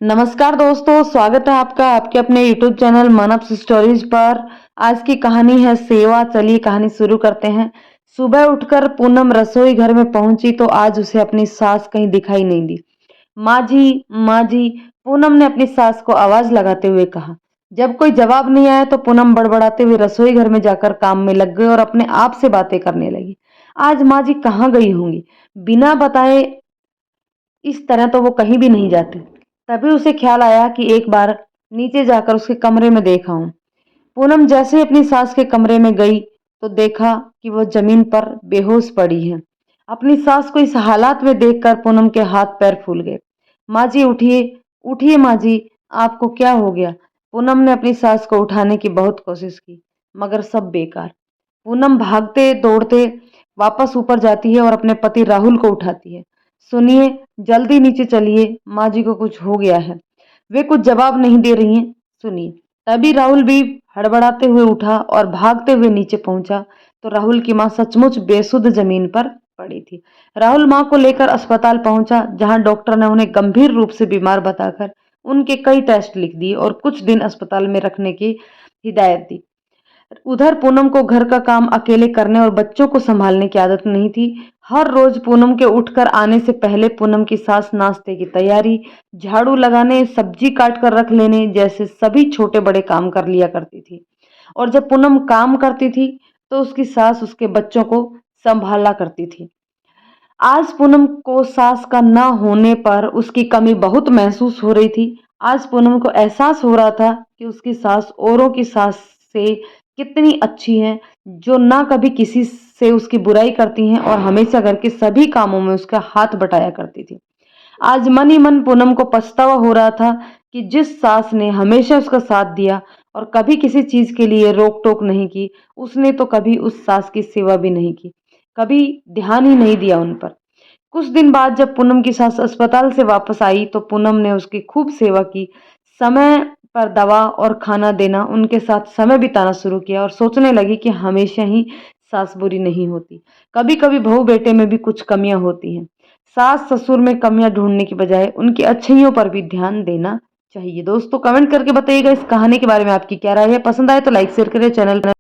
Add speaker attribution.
Speaker 1: नमस्कार दोस्तों, स्वागत है आपका आपके अपने यूट्यूब चैनल मानव स्टोरीज पर। आज की कहानी है सेवा। चलिए कहानी शुरू करते हैं। सुबह उठकर पूनम रसोई घर में पहुंची तो आज उसे अपनी सास कहीं दिखाई नहीं दी। माँ जी, पूनम ने अपनी सास को आवाज लगाते हुए कहा। जब कोई जवाब नहीं आया तो पूनम बड़बड़ाते हुए रसोई घर में जाकर काम में लग गई और अपने आप से बातें करने लगी। आज माँ जी कहाँ गई होंगी? बिना बताए इस तरह तो वो कहीं भी नहीं जाती। तभी उसे ख्याल आया कि एक बार नीचे जाकर उसके कमरे में देखा हूं। पूनम जैसे ही अपनी सास के कमरे में गई तो देखा कि वो जमीन पर बेहोश पड़ी है। अपनी सास को इस हालात में देखकर पूनम के हाथ पैर फूल गए। माँ जी उठिए, उठिए माँ जी, आपको क्या हो गया? पूनम ने अपनी सास को उठाने की बहुत कोशिश की, मगर सब बेकार। पूनम भागते दौड़ते वापस ऊपर जाती है और अपने पति राहुल को उठाती है। सुनिए, जल्दी नीचे चलिए, माँ जी को कुछ हो गया है। वे कुछ जवाब नहीं दे रही हैं, सुनिए। तभी राहुल भी हड़बड़ाते हुए उठा और भागते हुए नीचे पहुंचा तो राहुल की माँ सचमुच बेसुध जमीन पर पड़ी थी। राहुल माँ को लेकर अस्पताल पहुंचा, जहां डॉक्टर ने उन्हें गंभीर रूप से बीमार बताकर उनके कई टेस्ट लिख दिए और कुछ दिन अस्पताल में रखने की हिदायत दी। उधर पूनम को घर का काम अकेले करने और बच्चों को संभालने की आदत नहीं थी। हर रोज पूनम के उठकर आने से पहले पूनम की सास नाश्ते की तैयारी, झाड़ू लगाने, सब्जी काट कर रख लेने जैसे सभी छोटे बड़े काम कर लिया करती थी। और जब पूनम काम करती थी तो उसकी सास उसके बच्चों को संभाला करती थी। आज पूनम को सास का न होने पर उसकी कमी बहुत महसूस हो रही थी। आज पूनम को एहसास हो रहा था कि उसकी सास औरों की सास से कितनी अच्छी है, जो ना कभी किसी से उसकी बुराई करती हैं और हमेशा घर के सभी कामों में उसका हाथ बटाया करती थी। आज मन ही मन पूनम को पछतावा हो रहा था कि जिस सास ने हमेशा उसका साथ दिया और कभी किसी चीज के लिए रोक टोक नहीं की, उसने तो कभी उस सास की सेवा भी नहीं की, कभी ध्यान ही नहीं दिया उन पर। कुछ दिन बाद जब पूनम की सास अस्पताल से वापस आई तो पूनम ने उसकी खूब सेवा की। समय पर दवा और खाना देना, उनके साथ समय बिताना शुरू किया और सोचने लगी कि हमेशा ही सास बुरी नहीं होती, कभी कभी बहू बेटे में भी कुछ कमियां होती हैं। सास ससुर में कमियां ढूंढने की बजाय उनकी अच्छाइयों पर भी ध्यान देना चाहिए। दोस्तों कमेंट करके बताइएगा इस कहानी के बारे में आपकी क्या राय है। पसंद आए तो लाइक शेयर करें, चैनल